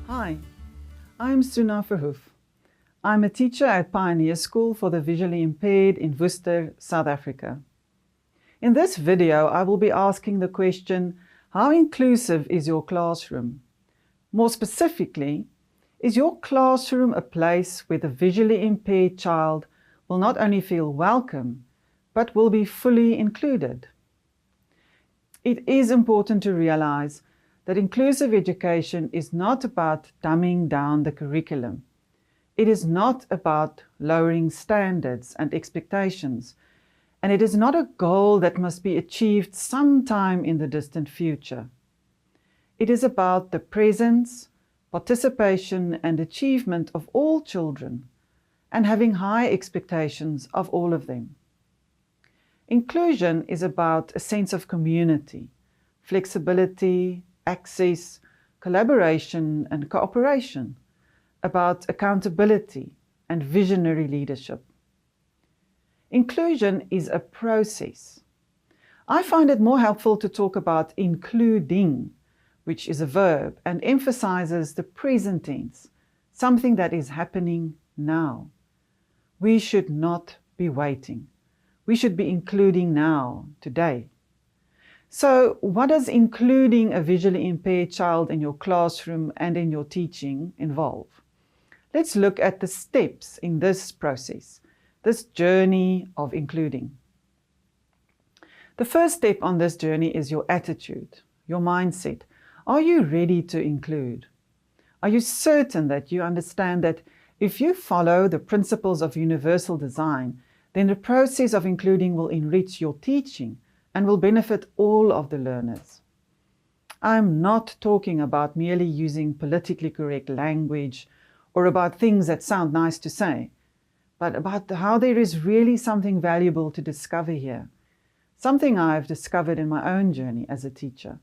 Hi, I'm Suna Verhoef. I'm a teacher at Pioneer School for the Visually Impaired in Worcester, South Africa. In this video, I will be asking the question, how inclusive is your classroom? More specifically, is your classroom a place where the visually impaired child will not only feel welcome, but will be fully included? It is important to realize that inclusive education is not about dumbing down the curriculum. It is not about lowering standards and expectations, and it is not a goal that must be achieved sometime in the distant future. It is about the presence, participation, and achievement of all children, and having high expectations of all of them. Inclusion is about a sense of community, flexibility, access, collaboration, and cooperation, about accountability and visionary leadership. Inclusion is a process. I find it more helpful to talk about including, which is a verb and emphasizes the present tense, something that is happening now. We should not be waiting. We should be including now, today. So, what does including a visually impaired child in your classroom and in your teaching involve? Let's look at the steps in this process, this journey of including. The first step on this journey is your attitude, your mindset. Are you ready to include? Are you certain that you understand that if you follow the principles of universal design, then the process of including will enrich your teaching and will benefit all of the learners? I'm not talking about merely using politically correct language or about things that sound nice to say, but about how there is really something valuable to discover here. Something I've discovered in my own journey as a teacher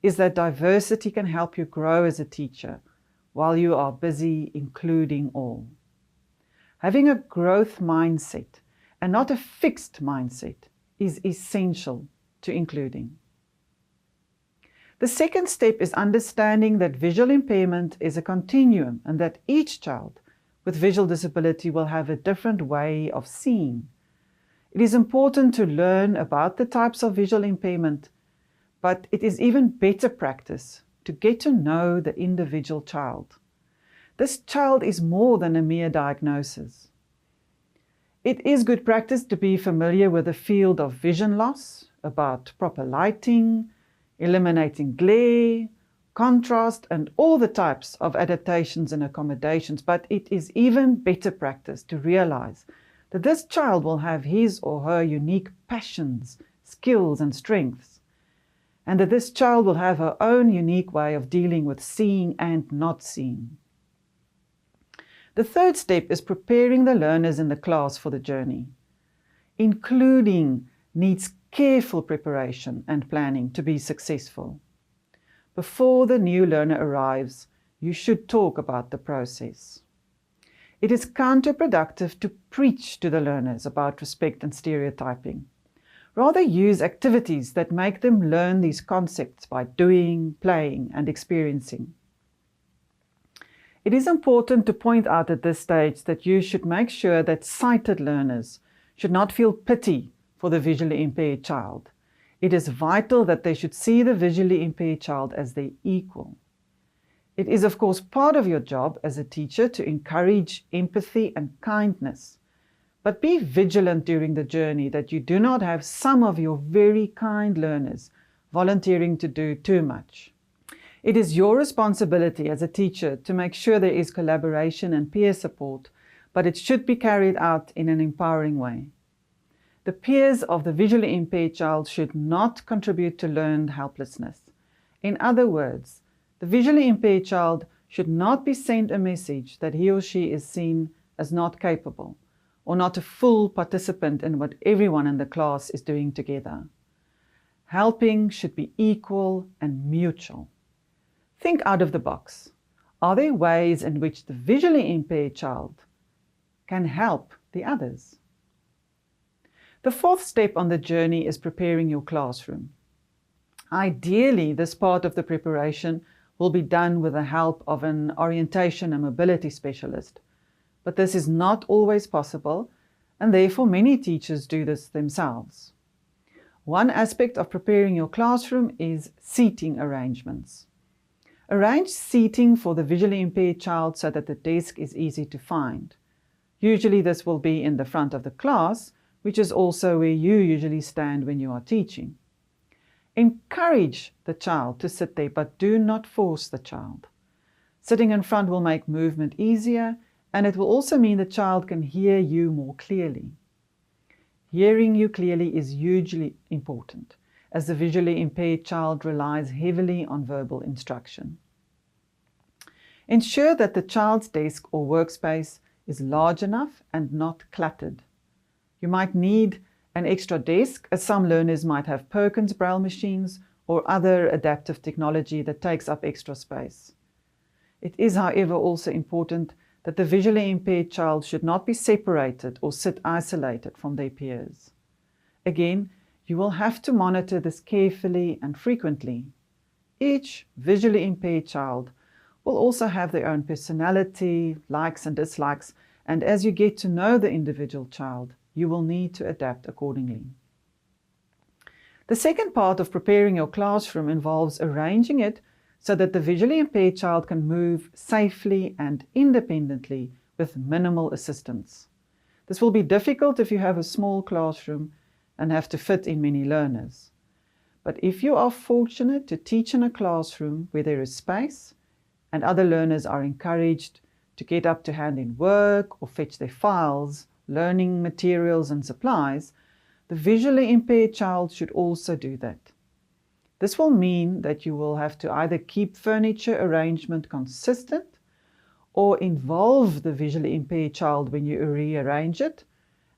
is that diversity can help you grow as a teacher while you are busy including all. Having a growth mindset and not a fixed mindset is essential to including. The second step is understanding that visual impairment is a continuum and that each child with visual disability will have a different way of seeing. It is important to learn about the types of visual impairment, but it is even better practice to get to know the individual child. This child is more than a mere diagnosis. It is good practice to be familiar with the field of vision loss, about proper lighting, eliminating glare, contrast, and all the types of adaptations and accommodations. But it is even better practice to realize that this child will have his or her unique passions, skills, and strengths, and that this child will have her own unique way of dealing with seeing and not seeing. The third step is preparing the learners in the class for the journey. Including needs careful preparation and planning to be successful. Before the new learner arrives, you should talk about the process. It is counterproductive to preach to the learners about respect and stereotyping. Rather use activities that make them learn these concepts by doing, playing, and experiencing. It is important to point out at this stage that you should make sure that sighted learners should not feel pity for the visually impaired child. It is vital that they should see the visually impaired child as their equal. It is, of course, part of your job as a teacher to encourage empathy and kindness, but be vigilant during the journey that you do not have some of your very kind learners volunteering to do too much. It is your responsibility as a teacher to make sure there is collaboration and peer support, but it should be carried out in an empowering way. The peers of the visually impaired child should not contribute to learned helplessness. In other words, the visually impaired child should not be sent a message that he or she is seen as not capable or not a full participant in what everyone in the class is doing together. Helping should be equal and mutual. Think out of the box. Are there ways in which the visually impaired child can help the others? The fourth step on the journey is preparing your classroom. Ideally, this part of the preparation will be done with the help of an orientation and mobility specialist. But this is not always possible, and therefore many teachers do this themselves. One aspect of preparing your classroom is seating arrangements. Arrange seating for the visually impaired child so that the desk is easy to find. Usually this will be in the front of the class, which is also where you usually stand when you are teaching. Encourage the child to sit there, but do not force the child. Sitting in front will make movement easier, and it will also mean the child can hear you more clearly. Hearing you clearly is hugely important, as the visually impaired child relies heavily on verbal instruction. Ensure that the child's desk or workspace is large enough and not cluttered. You might need an extra desk, as some learners might have Perkins Braille machines or other adaptive technology that takes up extra space. It is, however, also important that the visually impaired child should not be separated or sit isolated from their peers. Again, you will have to monitor this carefully and frequently. Each visually impaired child will also have their own personality, likes and dislikes, and as you get to know the individual child, you will need to adapt accordingly. The second part of preparing your classroom involves arranging it so that the visually impaired child can move safely and independently with minimal assistance. This will be difficult if you have a small classroom and have to fit in many learners. But if you are fortunate to teach in a classroom where there is space and other learners are encouraged to get up to hand in work or fetch their files, learning materials and supplies, the visually impaired child should also do that. This will mean that you will have to either keep furniture arrangement consistent or involve the visually impaired child when you rearrange it,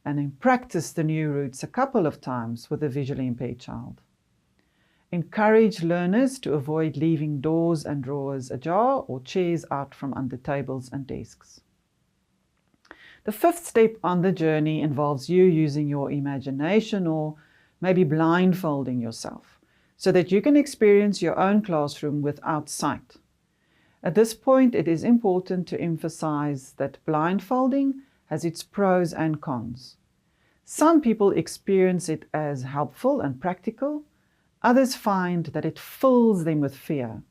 and then practice the new routes a couple of times with the visually impaired child. Encourage learners to avoid leaving doors and drawers ajar or chairs out from under tables and desks. The fifth step on the journey involves you using your imagination or maybe blindfolding yourself so that you can experience your own classroom without sight. At this point, it is important to emphasize that blindfolding has its pros and cons. Some people experience it as helpful and practical. Others find that it fills them with fear.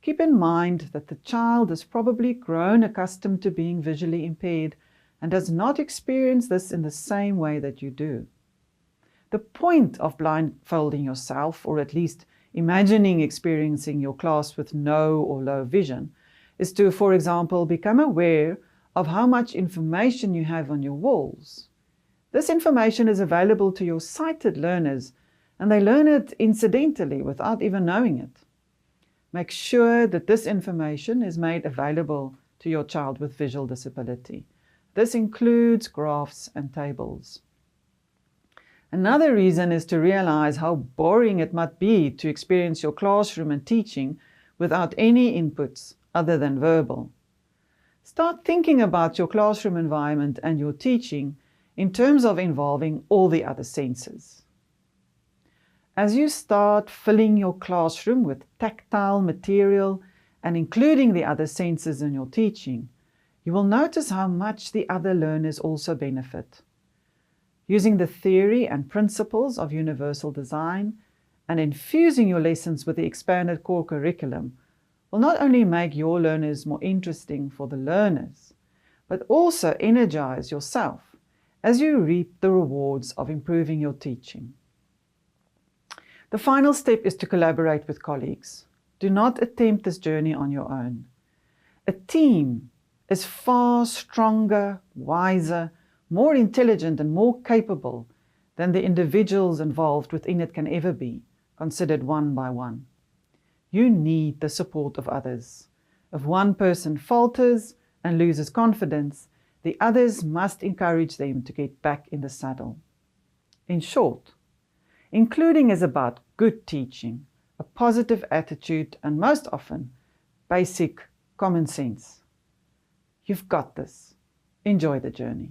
Keep in mind that the child has probably grown accustomed to being visually impaired and does not experience this in the same way that you do. The point of blindfolding yourself, or at least imagining experiencing your class with no or low vision, is to, for example, become aware of how much information you have on your walls. This information is available to your sighted learners, and they learn it incidentally without even knowing it. Make sure that this information is made available to your child with visual disability. This includes graphs and tables. Another reason is to realize how boring it might be to experience your classroom and teaching without any inputs other than verbal. Start thinking about your classroom environment and your teaching in terms of involving all the other senses. As you start filling your classroom with tactile material and including the other senses in your teaching, you will notice how much the other learners also benefit. Using the theory and principles of universal design and infusing your lessons with the expanded core curriculum will not only make your learners more interesting for the learners, but also energize yourself as you reap the rewards of improving your teaching. The final step is to collaborate with colleagues. Do not attempt this journey on your own. A team is far stronger, wiser, more intelligent and more capable than the individuals involved within it can ever be, considered one by one. You need the support of others. If one person falters and loses confidence, the others must encourage them to get back in the saddle. In short, including is about good teaching, a positive attitude, and most often, basic common sense. You've got this. Enjoy the journey.